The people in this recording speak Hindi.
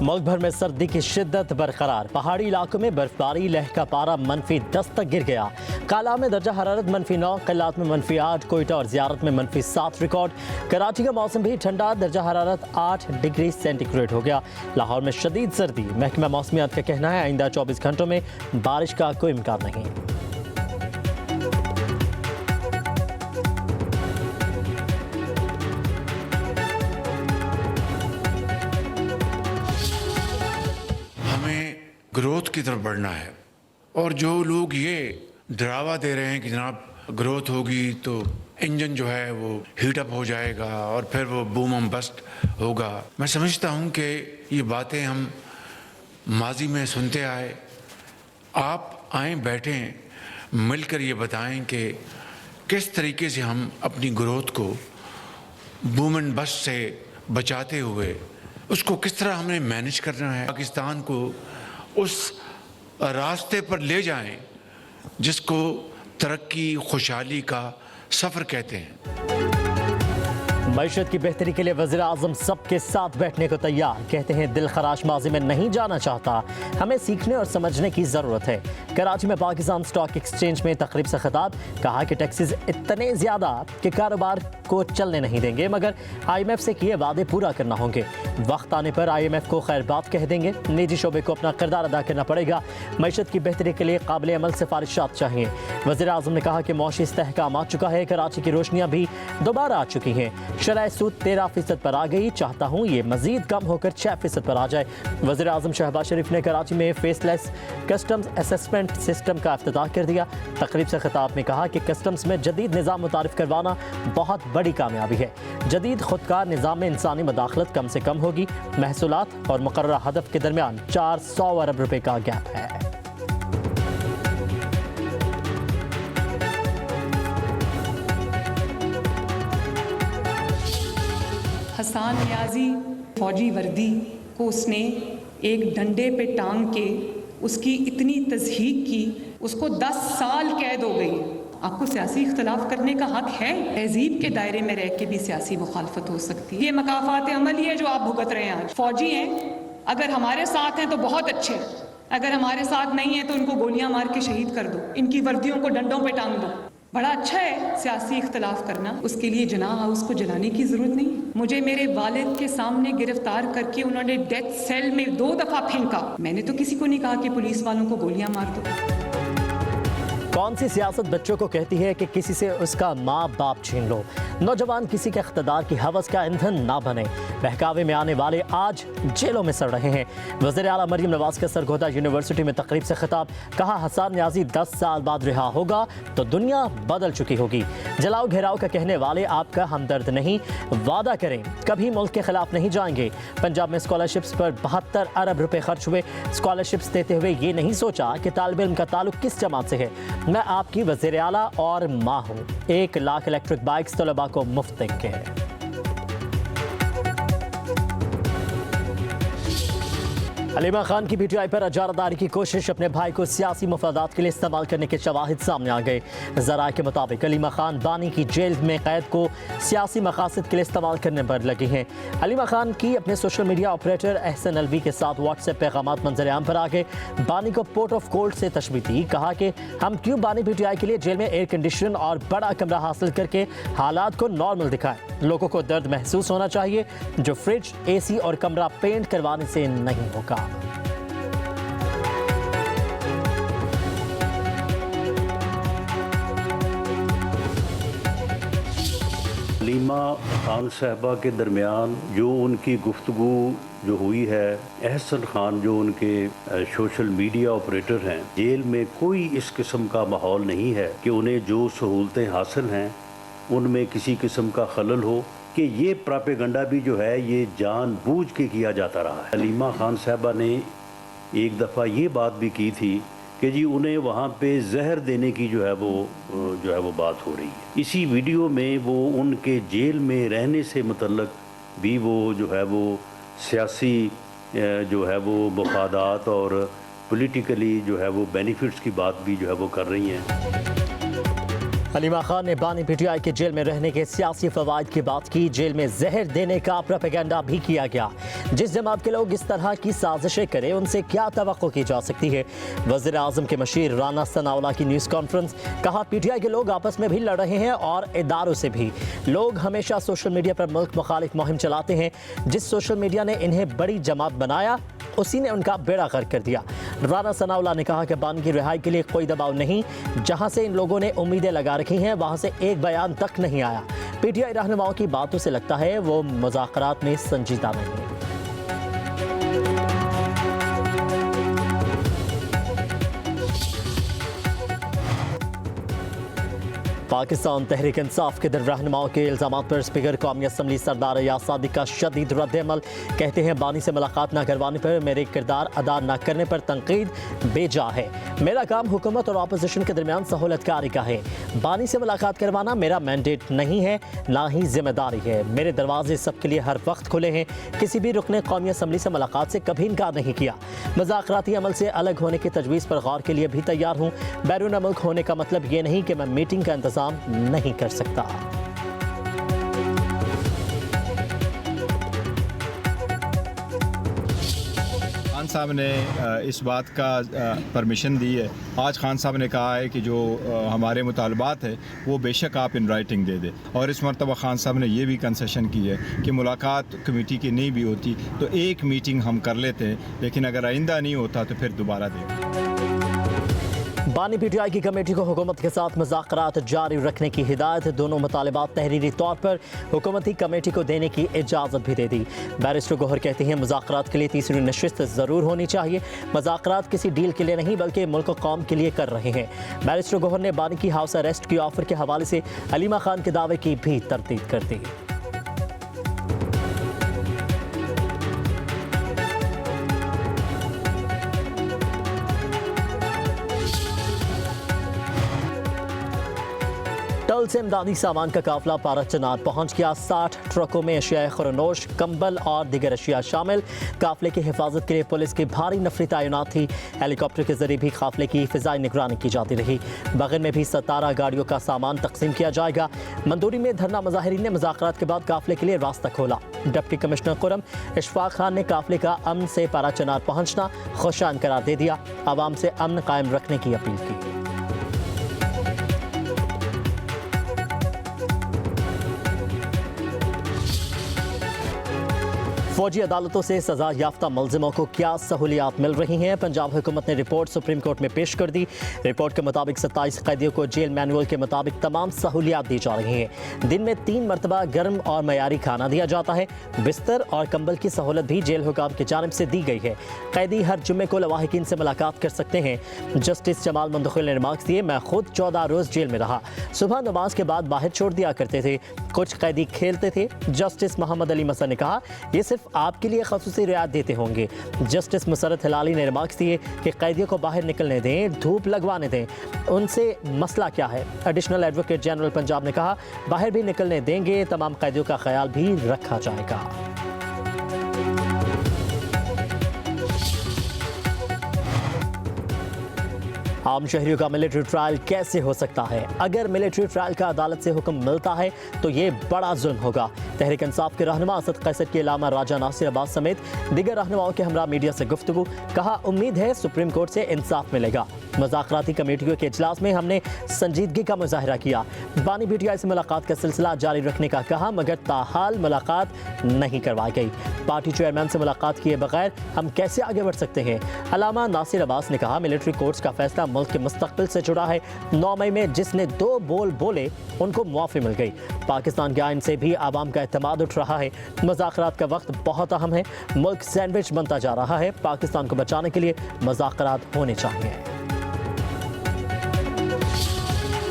मुल्क भर में सर्दी की शिद्दत बरकरार। पहाड़ी इलाकों में बर्फबारी, लह का पारा -10 तक गिर गया। काला में दर्जा हरारत -9, कल्लात में -8, कोयटा और ज़ियारत में -7 रिकॉर्ड। कराची का मौसम भी ठंडा, दर्जा हरारत 8 डिग्री सेंटीग्रेड हो गया। लाहौर में शदीद सर्दी। महकमा मौसमियात का कहना है आइंदा 24 घंटों में बारिश का कोई इम्कान नहीं। ग्रोथ की तरफ बढ़ना है और जो लोग ये डरावा दे रहे हैं कि जनाब ग्रोथ होगी तो इंजन जो है वो हीट अप हो जाएगा और फिर वो बूम एंड बस्ट होगा, मैं समझता हूँ कि ये बातें हम माजी में सुनते आए। आप आए बैठें, मिलकर ये बताएं कि किस तरीके से हम अपनी ग्रोथ को बूम एंड बस्ट से बचाते हुए उसको किस तरह हमें मैनेज करना है, पाकिस्तान को उस रास्ते पर ले जाएं जिसको तरक्की, खुशहाली का सफ़र कहते हैं। मईशत की बेहतरी के लिए वज़ीर आज़म सबके साथ बैठने को तैयार। कहते हैं दिल खराश माजी में नहीं जाना चाहता, हमें सीखने और समझने की ज़रूरत है। कराची में पाकिस्तान स्टॉक एक्सचेंज में तकरीब से खिताब, कहा कि टैक्सेस इतने ज़्यादा कि कारोबार को चलने नहीं देंगे, मगर IMF से किए वादे पूरा करना होंगे। वक्त आने पर IMF को खैर बात कह देंगे। निजी शोबे को अपना किरदार अदा करना पड़ेगा। मईशत की बेहतरी के लिए काबिल अमल सिफारिशात चाहिए। वज़ीर आज़म ने कहा कि मौशी इस्तेहकाम आ चुका है, कराची की रोशनियाँ भी दोबारा आ चुकी हैं। शरह सूद 13% पर आ गई, चाहता हूँ ये मजीद कम होकर 6% पर आ जाए। वज़ीर आज़म शहबाज शरीफ ने कराची में फेसलेस कस्टम्स असेसमेंट सिस्टम का इफ्तिताह कर दिया। तकरीब से खिताब में कहा कि कस्टम्स में जदीद निज़ाम मुतारिफ करवाना बहुत बड़ी कामयाबी है। जदीद खुदकार निज़ाम में इंसानी मदाखलत कम से कम होगी। महसूलात और मुकर्रर हदफ के दरमियान 400 अरब रुपए का गैप है। हसान नियाज़ी फौजी वर्दी को उसने एक डंडे पे टांग के उसकी इतनी तज़हीक की, उसको 10 साल कैद हो गई। आपको सियासी इख्तलाफ करने का हक है, तहजीब के दायरे में रह के भी सियासी मुखालफत हो सकती है। ये मकाफात अमली है जो आप भुगत रहे हैं। आज फौजी हैं, अगर हमारे साथ हैं तो बहुत अच्छे हैं, अगर हमारे साथ नहीं है तो इनको गोलियां मार के शहीद कर दो, इनकी वर्दियों को डंडों पे टांग दो। बड़ा अच्छा है सियासी इख्तलाफ करना, उसके लिए जनाह हाउस को जलाने की जरूरत नहीं। मुझे मेरे वालिद के सामने गिरफ्तार करके उन्होंने डेथ सेल में 2 दफा फेंका। मैंने तो किसी को नहीं कहा कि पुलिस वालों को गोलियां मार दो। कौन सी सियासत बच्चों को कहती है कि किसी से उसका माँ बाप छीन लो? नौजवान किसी के इख्तदार की हवस का ईंधन ना बने। बहकावे में आने वाले आज जेलों में सड़ रहे हैं। वज़ीर आला मरीम नवाज का सरगोदा यूनिवर्सिटी में तकरीब से खिताब, कहा हसान नियाज़ी 10 साल बाद रिहा होगा तो दुनिया बदल चुकी होगी। जलाओ घेराव का कहने वाले आपका हमदर्द नहीं, वादा करें कभी मुल्क के खिलाफ नहीं जाएंगे। पंजाब में स्कॉलरशिप्स पर 72 अरब रुपए खर्च हुए। स्कॉलरशिप्स देते हुए ये नहीं सोचा कि तालिब इल्म का ताल्लुक किस जमात से है। मैं आपकी वज़ीर आला और माँ हूँ। 1 लाख इलेक्ट्रिक बाइक्स तलबा को मुफ्त देंगे। हलीमा खान की PTI पर अजारदारी की कोशिश, अपने भाई को सियासी मफादात के लिए इस्तेमाल करने के शवाहिद सामने आ गए। ज़राए के मुताबिक हलीमा खान बानी की जेल में कैद को सियासी मकासद के लिए इस्तेमाल करने पर लगी हैं। हलीमा खान की अपने social media operator Ahsan Alvi के साथ व्हाट्सएप पैगामात मंजर-ए-आम पर आ गए। बानी को पोर्ट ऑफ कोल्ड से तशबीह दी, कहा कि हम क्यों बानी PTI के लिए जेल में एयर कंडीशन और बड़ा कमरा हासिल करके हालात को नॉर्मल दिखाएं। लोगों को दर्द महसूस होना चाहिए जो फ्रिज, AC और कमरा पेंट करवाने से नहीं होगा। हलीमा खान साहबा के दरमियान जो उनकी गुफ्तगू जो हुई है, अहसन खान जो उनके सोशल मीडिया ऑपरेटर हैं, जेल में कोई इस किस्म का माहौल नहीं है कि उन्हें जो सहूलतें हासिल हैं उनमें किसी किस्म का खलल हो, कि ये प्रोपेगेंडा भी जो है ये जानबूझ के किया जाता रहा है। हलीमा खान साहबा ने एक दफ़ा ये बात भी की थी कि जी उन्हें वहाँ पे जहर देने की जो है वो बात हो रही है। इसी वीडियो में वो उनके जेल में रहने से मुतल्लक भी वो जो है वो सियासी जो है वो मफादात और पॉलिटिकली जो है वो बेनिफिट्स की बात भी जो है वो कर रही हैं। हलीमा खान ने बानी पीटीआई के जेल में रहने के सियासी फवायद की बात की। जेल में जहर देने का प्रोपेगेंडा भी किया गया। जिस जमात के लोग इस तरह की साजिशें करें उनसे क्या तवक्को की जा सकती है। वज़ीर आज़म के मशीर राना सनाउल्लाह की न्यूज़ कॉन्फ्रेंस। कहा पीटीआई के लोग आपस में भी लड़ रहे हैं और इदारों से भी। लोग हमेशा सोशल मीडिया पर मुल्क मुखालिफ मुहिम चलाते हैं। जिस सोशल मीडिया ने इन्हें बड़ी जमात बनाया उसी ने उनका बेड़ा गर्क कर दिया। राना सनाउल्लाह ने कहा कि बानी की रिहाई के लिए कोई दबाव नहीं। जहां से इन लोगों ने उम्मीदें लगा रखी हैं वहां से एक बयान तक नहीं आया। पीटीआई रहनुमाओं की बातों से लगता है वो मुज़ाकरात में संजीदा नहीं। पाकिस्तान तहरीक इंसाफ के रहनुमाओं के इल्ज़ामात पर स्पीकर कौमी असम्बली सरदार याद सादिक का शदीद रद्द-ए-अमल। कहते हैं बानी से मुलाकात न करवाने पर, मेरे किरदार अदा न करने पर तनकीद बेजा है। मेरा काम हुकूमत और अपोजिशन के दरमियान सहूलतकारी का है। बानी से मुलाकात करवाना मेरा मैंडेट नहीं है, ना ही जिम्मेदारी है। मेरे दरवाजे सबके लिए हर वक्त खुले हैं। किसी भी रुकने कौमी असम्बली से मुलाकात से कभी इनकार नहीं किया। मुज़ाकराती अमल से अलग होने की तजवीज़ पर गौर के लिए भी तैयार हूँ। बैरून मुल्क होने का मतलब ये नहीं कि मैं मीटिंग का इंतज़ाम नहीं कर सकता। खान साहब ने इस बात का परमिशन दी है। आज खान साहब ने कहा है कि जो हमारे मुतालबात है वो बेशक आप इन राइटिंग दे दें। और इस मरतबा खान साहब ने ये भी कंसेशन की है कि मुलाकात कमेटी की नहीं भी होती तो एक मीटिंग हम कर लेते हैं, लेकिन अगर आइंदा नहीं होता तो फिर दोबारा दें। बानी पीटीआई की कमेटी को हुकूमत के साथ मुज़ाकरात जारी रखने की हिदायत। दोनों मुतालिबात तहरीरी तौर पर हुकूमती कमेटी को देने की इजाज़त भी दे दी। बैरिस्टर गौहर कहते हैं मुज़ाकरात के लिए तीसरी नशिस्त ज़रूर होनी चाहिए। मुज़ाकरात किसी डील के लिए नहीं बल्कि मुल्क कौम के लिए कर रहे हैं। बैरिस्टर गौहर ने बानी की हाउस अरेस्ट की ऑफर के हवाले से हलीमा खान के दावे की भी तरदीद कर दी। टल से इमदादी सामान का काफिला पारा चनार पहुंच गया। 60 ट्रकों में अशिया खुरनोश, कंबल और दीगर अशिया शामिल। काफिले की हिफाजत के लिए पुलिस की भारी नफरी तैनात थी। हेलीकॉप्टर के जरिए भी काफिले की फिजाई निगरानी की जाती रही। बगल में भी 17 गाड़ियों का सामान तकसीम किया जाएगा। मंदूरी में धरना मुजाहिरीन ने मुज़ाकरात के बाद काफिले के लिए रास्ता खोला। डिप्टी कमिश्नर खुरम इशफाक खान ने काफिले का अमन से पारा चनार पहुंचना खुशान करार दे दिया। आवाम से अमन कायम रखने की अपील की। फौजी अदालतों से सजा याफ्ता मुलजिमों को क्या सहूलियात मिल रही हैं। पंजाब हुकूमत ने रिपोर्ट सुप्रीम कोर्ट में पेश कर दी। रिपोर्ट के मुताबिक 27 कैदियों को जेल मैनुअल के मुताबिक तमाम सहूलियात दी जा रही हैं। दिन में 3 मरतबा गर्म और मयारी खाना दिया जाता है। बिस्तर और कंबल की सहूलत भी जेल हुकाम की जानिब से दी गई है। कैदी हर जुम्मे को लवाहिकीन से मुलाकात कर सकते हैं। जस्टिस जमाल मंदखिल ने रिमार्क्स दिए, मैं खुद 14 रोज़ जेल में रहा। सुबह नमाज के बाद बाहर छोड़ दिया करते थे। कुछ कैदी खेलते थे। जस्टिस मोहम्मद अली मसन ने कहा, यह सिर्फ आपके लिए खसूसी रियायत देते होंगे। जस्टिस मुसरत हिलाली ने रिमार्क्स दिए कि कैदियों को बाहर निकलने दें, धूप लगवाने दें, उनसे मसला क्या है। एडिशनल एडवोकेट जनरल पंजाब ने कहा, बाहर भी निकलने देंगे, तमाम कैदियों का ख्याल भी रखा जाएगा। आम शहरियों का मिलिट्री ट्रायल कैसे हो सकता है? अगर मिलिट्री ट्रायल का अदालत से हुक्म मिलता है तो ये बड़ा जुल्म होगा। तहरीक इंसाफ के रहनुमा असद कैसर के अलामा राजा नासिर अब्बास समेत दीगर रहनुमाओं के हमरा मीडिया से गुफ्तगू। कहा, उम्मीद है सुप्रीम कोर्ट से इंसाफ मिलेगा। मुज़ाकराती कमेटियों के इजलास में हमने संजीदगी का मुजाहरा किया। बानी पीटीआई से मुलाकात का सिलसिला जारी रखने का कहा, मगर ताहाल मुलाकात नहीं करवाई गई। पार्टी चेयरमैन से मुलाकात किए बगैर हम कैसे आगे बढ़ सकते हैं। अलामा नासिर अब्बास ने कहा, मिलिट्री कोर्ट्स का फैसला मुल्क के मुस्तकबिल से जुड़ा है। 9 मई में जिसने 2 बोल बोले उनको मुआफ़ी मिल गई। पाकिस्तान के आइन से भी आवाम का एतमाद उठ रहा है। मुज़ाकरात का वक्त बहुत अहम है। मुल्क सैंडविच बनता जा रहा है। पाकिस्तान को बचाने के लिए मुज़ाकरात होने चाहिए।